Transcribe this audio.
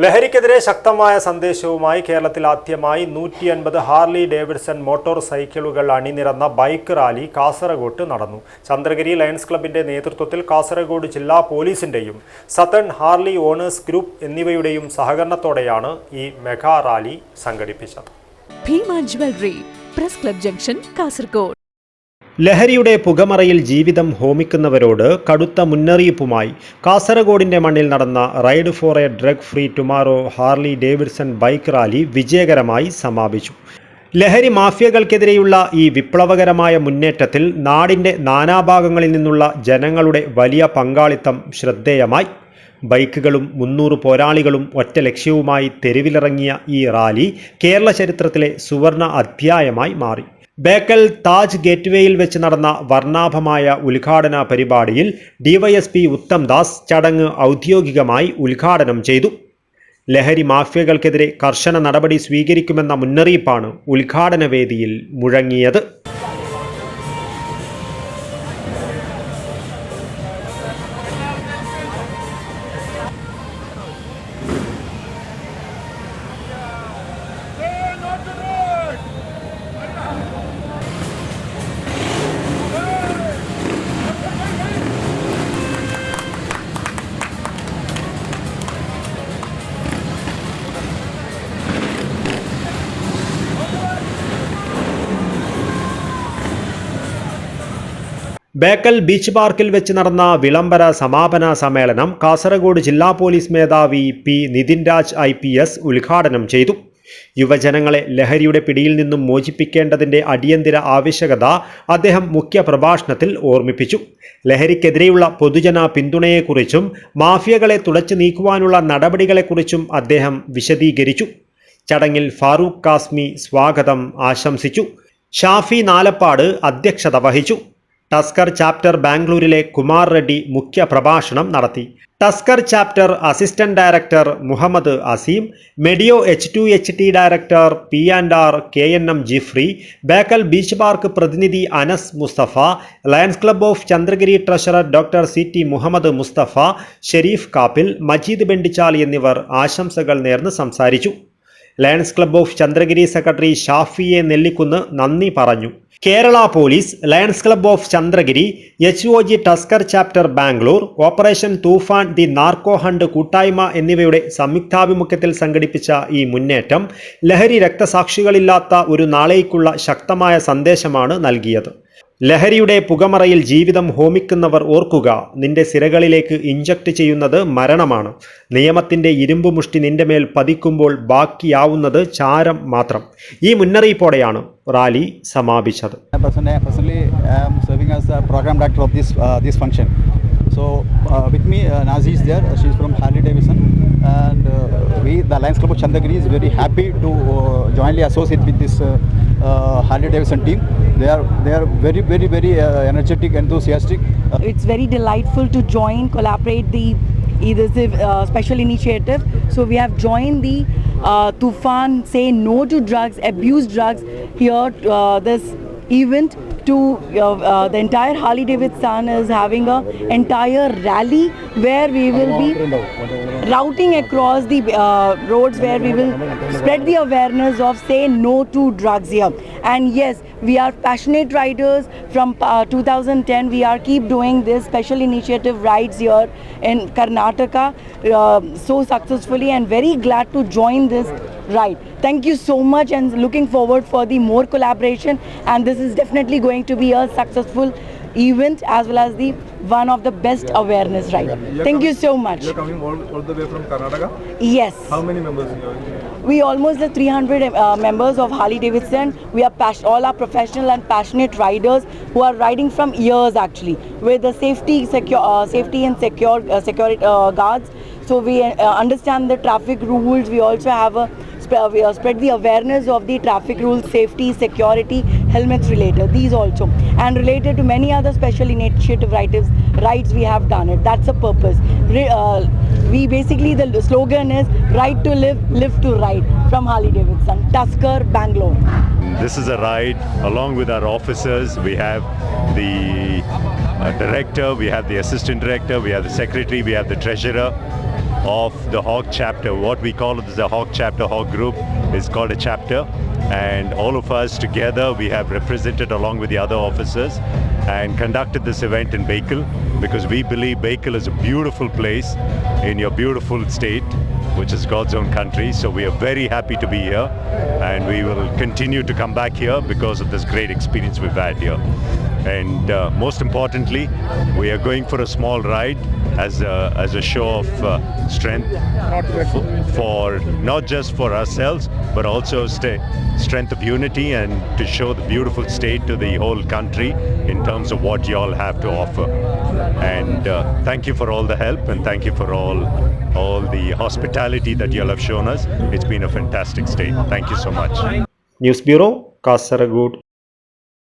ലഹരിക്കെതിരെ ശക്തമായ സന്ദേശവുമായി കേരളത്തിൽ ആദ്യമായി 150 ഹാർലി ഡേവിഡ്സൺ മോട്ടോർ സൈക്കിളുകൾ അണിനിരന്ന ബൈക്ക് റാലി കാസർഗോഡ് നടന്നു. ചന്ദ്രഗിരി ലയൺസ് ക്ലബിന്റെ നേതൃത്വത്തിൽ കാസർഗോഡ് ജില്ലാ പോലീസിന്റെയും സതേൺ ഹാർലി ഓണേഴ്സ് ഗ്രൂപ്പ് എന്നിവയുടെയും സഹകരണത്തോടെയാണ് ഈ മെഗാ റാലി സംഘടിപ്പിച്ചത്. Bhima jewellery, press club junction, Kasaragod. ലഹരിയുടെ പുകമറയിൽ ജീവിതം ഹോമിക്കുന്നവരോട് കടുത്ത മുന്നറിയിപ്പുമായി കാസർഗോഡിന്റെ മണ്ണിൽ നടന്ന ride for a drug free tomorrow Harley Davidson bike rally വിജയകരമായി സമാപിച്ചു. ലഹരി മാഫിയകൾക്കെതിരെയുള്ള ഈ വിപ്ലവകരമായ മുന്നേറ്റത്തിൽ നാടിൻ്റെ നാനാഭാഗങ്ങളിൽ നിന്നുള്ള ജനങ്ങളുടെ വലിയ പങ്കാളിത്തം ശ്രദ്ധേയമായി. ബൈക്കുകളും 300 പോരാളികളും ഒറ്റ ലക്ഷ്യവുമായി തെരുവിലിറങ്ങിയ ഈ റാലി കേരള ചരിത്രത്തിലെ സുവർണ അധ്യായമായി മാറി. ബേക്കൽ താജ് ഗേറ്റ്വേയിൽ വെച്ച് നടന്ന വർണ്ണാഭമായ ഉദ്ഘാടന പരിപാടിയിൽ ഡിവൈഎസ്പി ഉത്തം ദാസ് ചടങ്ങ് ഔദ്യോഗികമായി ഉദ്ഘാടനം ചെയ്തു. ലഹരി മാഫിയകൾക്കെതിരെ കർശന നടപടി സ്വീകരിക്കുമെന്ന മുന്നറിയിപ്പാണ് ഉദ്ഘാടന വേദിയിൽ മുഴങ്ങിയത്. ബേക്കൽ ബീച്ച് പാർക്കിൽ വെച്ച് നടന്ന വിളംബര സമാപന സമ്മേളനം കാസർഗോഡ് ജില്ലാ പോലീസ് മേധാവി പി നിതിൻ രാജ് IPS ഉദ്ഘാടനം ചെയ്തു. യുവജനങ്ങളെ ലഹരിയുടെ പിടിയിൽ നിന്നും മോചിപ്പിക്കേണ്ടതിൻ്റെ അടിയന്തര ആവശ്യകത അദ്ദേഹം മുഖ്യ പ്രഭാഷണത്തിൽ ഓർമ്മിപ്പിച്ചു. ലഹരിക്കെതിരെയുള്ള പൊതുജന പിന്തുണയെക്കുറിച്ചും മാഫിയകളെ തുടച്ചു നീക്കുവാനുള്ള നടപടികളെക്കുറിച്ചും അദ്ദേഹം വിശദീകരിച്ചു. ചടങ്ങിൽ ഫാറൂഖ് കാസ്മി സ്വാഗതം ആശംസിച്ചു. ഷാഫി നാലപ്പാട് അധ്യക്ഷത വഹിച്ചു. ടസ്കർ ചാപ്റ്റർ ബാംഗ്ലൂരിലെ കുമാർ റെഡ്ഡി മുഖ്യ പ്രഭാഷണം നടത്തി. Tusker chapter assistant director Muhammad Azeem, മെഡിയോ H2HT director P&R KNM Jifri, Bekal beach park പ്രതിനിധി Anas Mustafa, lions club of Chandragiri treasurer doctor CT Muhammad Mustafa, Sharif Kappil, Majeed Bendichal എന്നിവർ ആശംസകൾ നേർന്ന് സംസാരിച്ചു. Lions club of Chandragiri secretary ഷാഫിയെ നെല്ലിക്കുന്ന് നന്ദി പറഞ്ഞു. Kerala police, lions club of Chandragiri, HOG tusker chapter Bangalore, operation Toofan, the narco hunt കൂട്ടായ്മ എന്നിവയുടെ സംയുക്താഭിമുഖ്യത്തിൽ സംഘടിപ്പിച്ച ഈ മുന്നേറ്റം ലഹരി രക്തസാക്ഷികളില്ലാത്ത ഒരു നാളേക്കുള്ള ശക്തമായ സന്ദേശമാണ് നൽകിയത്. ലഹരിയുടെ പുകമറയിൽ ജീവിതം ഹോമിക്കുന്നവർ ഓർക്കുക, നിന്റെ സിരകളിലേക്ക് ഇഞ്ചക്ട് ചെയ്യുന്നത് മരണമാണ്. നിയമത്തിൻ്റെ ഇരുമ്പ് മുഷ്ടി നിന്റെ മേൽ പതിക്കുമ്പോൾ ബാക്കിയാവുന്നത് ചാരം മാത്രം. ഈ മുന്നറിയിപ്പോടെയാണ് rally സമാപിച്ചത്. Personally, I am serving as the program director of this function. So with me, Nazi is there. She is from Harley Davidson, and we, the Lions Club of Chandagiri, is very happy to jointly associate with this Harley Davidson team. They are very energetic, enthusiastic. It's very delightful to join, collaborate this special initiative. So we have joined the Tufan, say no to drugs, abuse drugs here. This event to the entire Harley Davidson is having a entire rally where we will be routing across the roads, where we will spread the awareness of say no to drugs here. And yes, we are passionate riders. From 2010 we are keep doing this special initiative rides here in Karnataka so successfully, and very glad to join this ride. Thank you so much, and looking forward for the more collaboration, and this is definitely going to be a successful event as well as the one of the best awareness ride. Thank you so much. You're coming all the way from Karnataka? Yes. How many members are you? We almost the 300 members of Harley Davidson. We are all are professional and passionate riders who are riding from years actually with the safety and security guards. So we understand the traffic rules. We also have we spread the awareness of the traffic rules, safety, security, helmets related. These also, and related to many other special initiative rides we have done it. That's the purpose. We basically, the slogan is "Ride to live, live to ride" from Harley Davidson, Tusker, Bangalore. This is a ride along with our officers. We have the director, we have the assistant director, we have the secretary, we have the treasurer. of the Hawk chapter. What we call it is the Hawk chapter, Hawk group is called a chapter, and all of us together we have represented along with the other officers and conducted this event in Bakel because we believe Bakel is a beautiful place in your beautiful state, which is God's own country. So we are very happy to be here, and we will continue to come back here because of this great experience we've had here. And most importantly, we are going for a small ride as a show of strength for not just for ourselves, but also strength of unity, and to show the beautiful state to the whole country in terms of what you all have to offer. And thank you for all the help, and thank you for all the hospitality that you all have shown us. It's been a fantastic stay. Thank you so much. News bureau Kasaragod.